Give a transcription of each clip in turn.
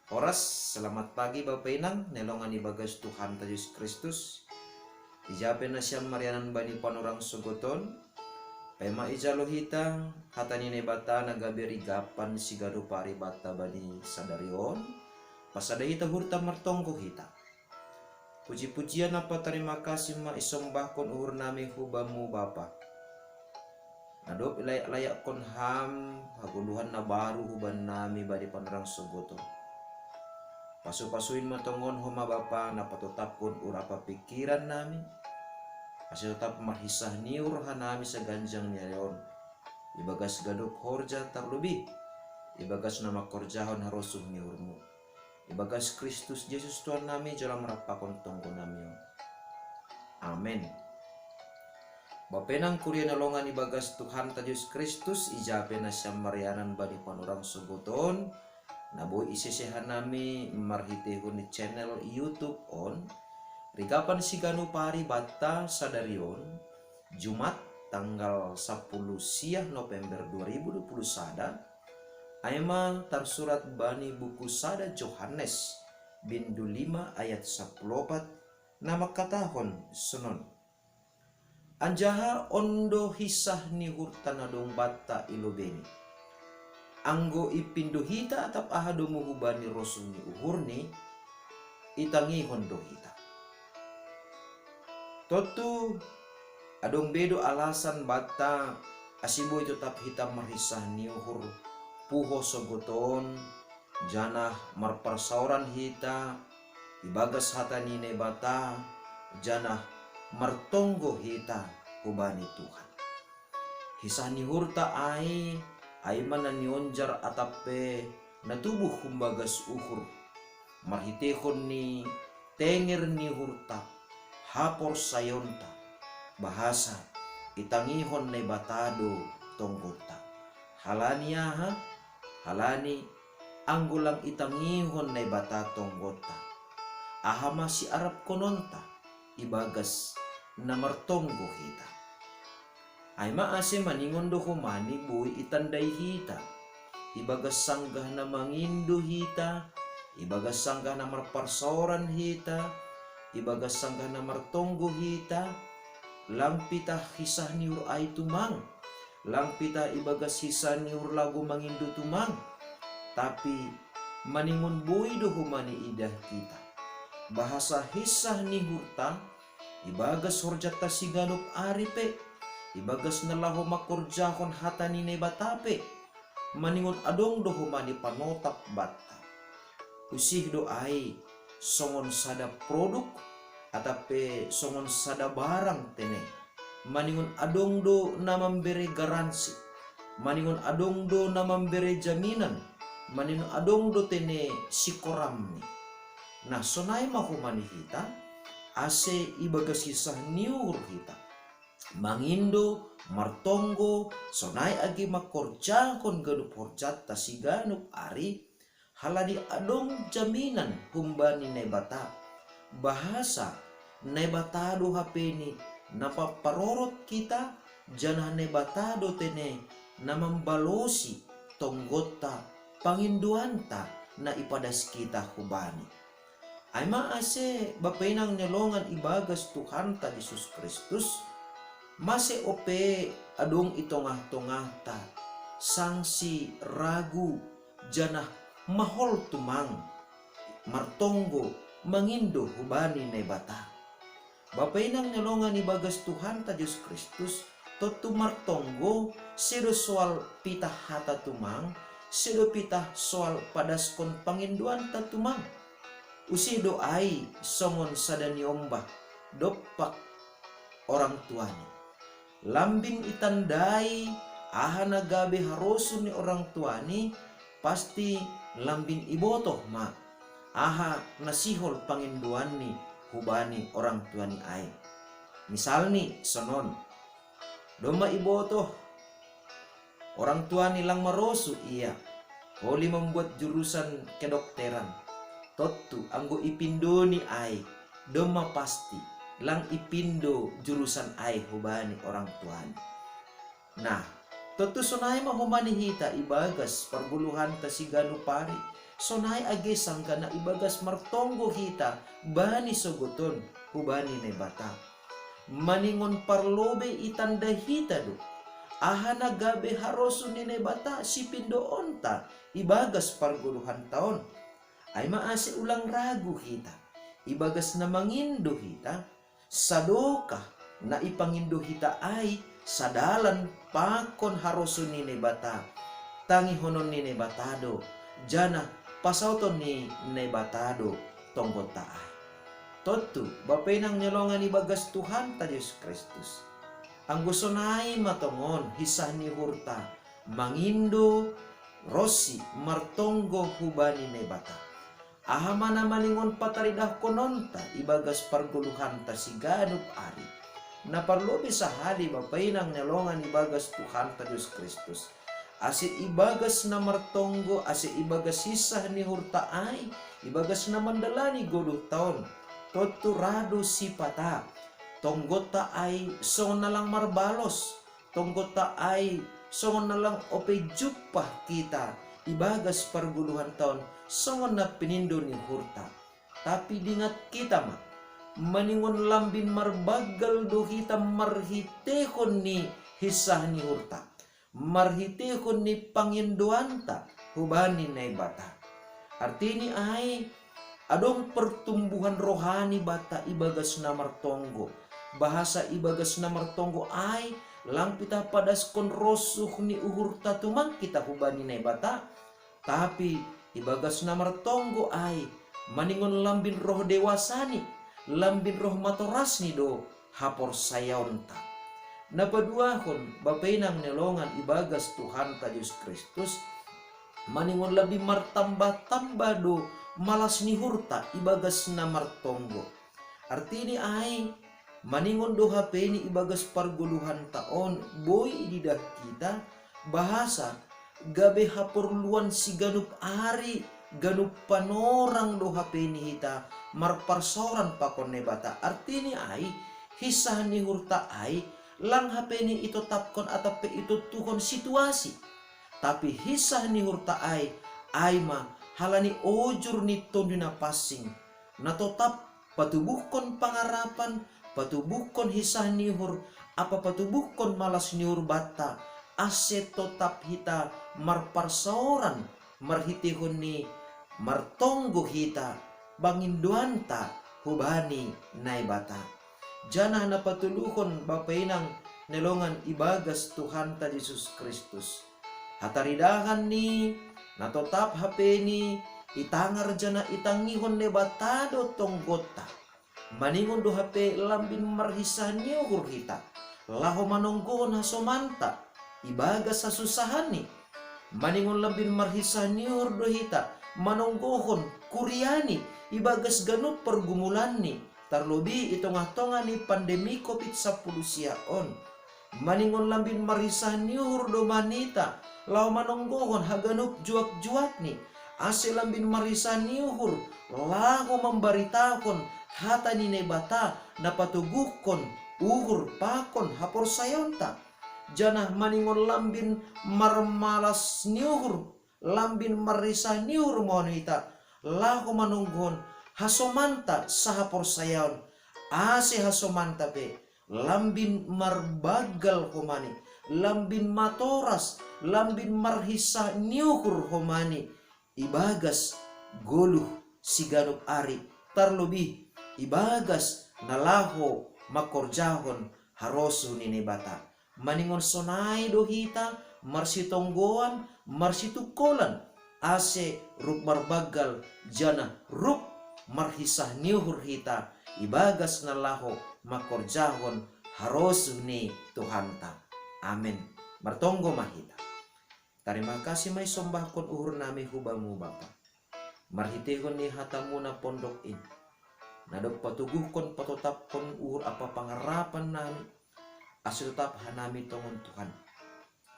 Horas, selamat pagi Bapak Inang, nelongan ibagas Tuhan Yesus Kristus. Ijape na siyam marianan bani panurang sugoton. Pema ijalo hita, hatani ne bata nagaberi gapan sigado pari bata bani sadarion. Pasada hita hurta martongko hita. Puji-pujian apa terima kasih ma isombahkon uhur nami hubamu Bapa. Nadop layak-layak kon ham, haguluhan na baru huban nami bani panurang sugoton. Pasu-pasuin matongon homa Bapa napatutapkon urapa pikiran nami. Kasi tetap marhisah niur hanami sa ganjang niyayon. Ibagas gadop horja tarlubi. Ibagas na makorjahon harosuh niurmu. Ibagas Kristus Yesus Tuhan nami jalan merapakon tonggo nami. Amen. Bapenang kuria nalongan ibagas Tuhan Yesus Kristus ijape na siyam marianan bani panurang sugoton. Naboy isesehan nami marhitehon ni channel YouTube on Rigapan sigano pari bata sadarion Jumat tanggal 10 siang November 2021 Aima tersurat bani buku sada Johannes bindu 5 ayat 14 nama katahon sunon Anjaha ondo hisah ni hurtanadong bata ilobeni Anggo ipindo hita atap ahado muhubani rosul ni uhurni itangi hondo hita. Totu adong bedo alasan bata asibo itu tap hita marhisah ni uhur puho sogoton janah marparsauran hita ibagas hata nine bata janah martonggo hita hubani Tuhan. Hisah ni hurta ay mana nionjar atape natubuh humbagas uhur marhitehon ni tenger ni hurta hapor sayonta bahasa itangihon ne batado tonggota halani anggulang itangihon ne bata tonggota aha masih arab kononta ibagas namartonggo hita ay maase maningon do humani buhay itanday hita. Ibagas sanggah na mangindo hita. Ibagas sanggah na marparsoran hita. Ibagas sanggah na martonggo hita. Langpita hisah niur ay tumang. Langpita ibagas hisah niur lagu mangindo tumang. Tapi maningon buhay do humani idah kita. Bahasa hisah ni hurta. Ibagas horjata siganop aripe. Ibagas nalaho makorjahon hata ni batape maningon adong do humani panotap bata usih do ai songon sada produk atape songon sada barang tene maningon adong do namambere garansi maningon adong do namambere jaminan maningon adong do tene sikoramni nah sonai mahumani hita ase ibagas hisah niur hita mangindo martonggo sonai agi makorjakon ganup horjata si ganup ari haladi adong jaminan humbani nebata bahasa nebatado hapeni napaparorot kita janah nebatado tene namambalosi tonggota panginduanta na ipadas kita hubani ay maase bapenang nelongan ibagas Tuhan ta Yesus Kristus Mase ope adong itongah-tongah ta sangsi ragu janah mahol tumang martonggo mangindo hubani ne bata. Bapainang nelongan ibagas Tuhan ta Yesus Kristus totu martonggo sedo soal pitah hata tumang sedo pitah soal padaskon panginduan ta tumang. Usi doai songon sadani ombah dopak orang tuani. Lambing itandai aha nagabe harosun ni orang tuani pasti lambing ibotoh ma aha nasihol panginduan ni hubani orang tuani ay misal ni sonon doma ibotoh orang tuani lang marosu iya holi membuat jurusan kedokteran totu anggo ipindo ni ay doma pasti lang ipindo jurusan ay hubani orang tuan. Nah, totu sonay mahumani hita ibagas parguluhan ta sigano pari sonai age sangkana ibagas martonggo hita bani sogoton hubani ne bata. Maningon parlobe itanda hita do. Ahana gabe harosu nine bata si pindo onta ibagas parguluhan taon. Ay maasi ulang ragu hita. Ibagas na mangindo hita. Sadoka na ipangindo hita ay sadalan pakon harosu nine bata. Tangi honon nine batado. Jana pasauton ni nine batado tonggot taay. Totu bapay nang nyolongan ibagas Tuhan ta Yesus Kristus. Ang gusto na'y matongon, hisah ni hurta, mangindo, rosi, martonggo, hubani ne bata. Ahama na malingon pataridah kononta, ibagas parguluhan ta si ganup ari. Na parlobi sa hali, bapay nang nyalongan ibagas Tuhan ta Diyos Kristus. Ase ibagas na martonggo, ase ibagas hisah ni hurta ay, ibagas na mandalani guluh taon, toturado si pata. Tonggota ay songon na lang marbalos. Tonggota ay songon na lang opejupah kita. Ibagas parguluhan taon songon na pinindo ni hurta. Tapi dingat kita ma. Maningon lambin marbagal do kita marhitehon ni hisah ni hurta. Marhitehon ni pangindoanta hubani na bata. Artinya ay adong pertumbuhan rohani bata ibagas na martonggo. Bahasa ibagas na martonggo ay lang pita padas kon rosuh ni uhurta tumang kita hubani na bata. Tapi ibagas na martonggo ay maningon lambin roh dewasani, lambin roh matoras ni do hapor sayaonta. Napaduahon bapay nang nelongan ibagas Tuhan ta Yesus Kristus maningon labing martambah-tambah do malas ni hurta ibagas na martonggo. Artinya ay maningon do HP ni ibagas parguluhan taon boy ididah kita bahasa gabe haporluan si ganup ari ganup panorang do HP ni hita marparsoran pakon ne bata. Artinya ay hisah ni hurta ay lang HP ni ito tapkon atape ito tuhon situasi. Tapi hisah ni hurta ay ma halani ojur ni tondo na passing na totap patubukon pangarapan, patubukon hisah nihur, apa patubukon malas nihur bata, ase totap hita marparsaoran, marhitihon ni martonggo hita, banginduanta hubani nai bata. Jana na patuluhon bapainang nelongan ibagas Tuhan ta Yesus Kristus. Hataridahan ni natotap HP ni itangar jana itangihon ne batado tonggota. Maningon do HP lambin marhisah niuhur hita. Laho manonggohon hasomanta. Ibagas sa susahan ni. Maningon lambin marhisah niuhur do hita. Manonggohon kuryani. Ibagas ganut pergumulan ni. Tarlobi itong-atongan ni pandemi COVID-19 siyaon. Maningon lambin marhisah niuhur do manita. Lau manonggohon haganup juak-juak ni. Ase lambin marisa niuhur. Lago membaritahon hata ni nebata na patugukon uhur pakon hapor sayonta. Janah maningon lambin marmalas niuhur. Lambin marisa niuhur monita. Lago manonggohon hasomanta sa hapor sayon. Ase hasomanta pe. Lambin marbagal humani. Lambin matoras. Lambin marhisa niuhur humani. Ibagas goluh siganup ari. Tarlobi ibagas nalaho makorjahon harosu nini bata. Maningon sonai dohita marsitonggoan marsitukolan. Ase rup marbagal jana rup marhisah niuhur hita. Ibagas nalaho makorjahon harosu ni Tuhanta. Amin. Martonggo mahita. Terima kasih may sombahkon uhur nami hubamu Bapa. Marhitihon ni hatamuna pondok ini. Nadok patuguhkon patotapkon uhur apa pangarapan nami. Asil tetap hanami tongon Tuhan.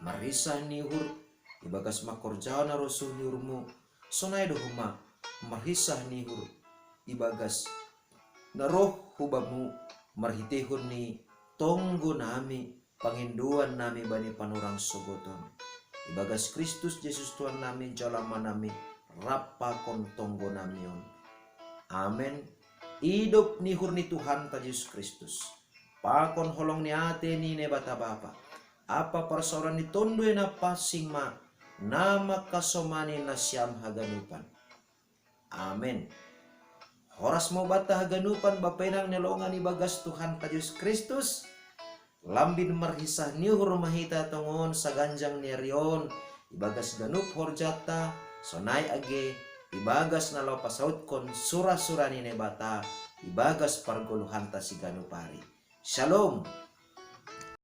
Marisa ni uhur. Ibagas makorjao na rosuh ni urmu. Sonay dohuma. Marhisah ni uhur. Ibagas na roh hubamu. Marhitihon ni tonggo nami. Panginduan nami bani panurang sogoton. Ibagas Kristus Yesus Tuhan nami jalama nami rapa kon tonggo namion. Amen. Hidup ni hurni Tuhan ta Yesus Kristus. Pakon holong ni ate ni ne bata bapa. Apa persoalan ni tondo na pasing ma nama kasomani na siyam haganupan. Amen. Horas mo bata haganupan bapenang nyalongan ibagas Tuhan ta Yesus Kristus. Lambin marhisah ni hurmahita tongon sa ganjang ni riyon. Ibagas ganup horjata sonay age. Ibagas na law pasaut kon sura-sura ni nebata. Ibagas parguluhan ta si ganupari. Shalom.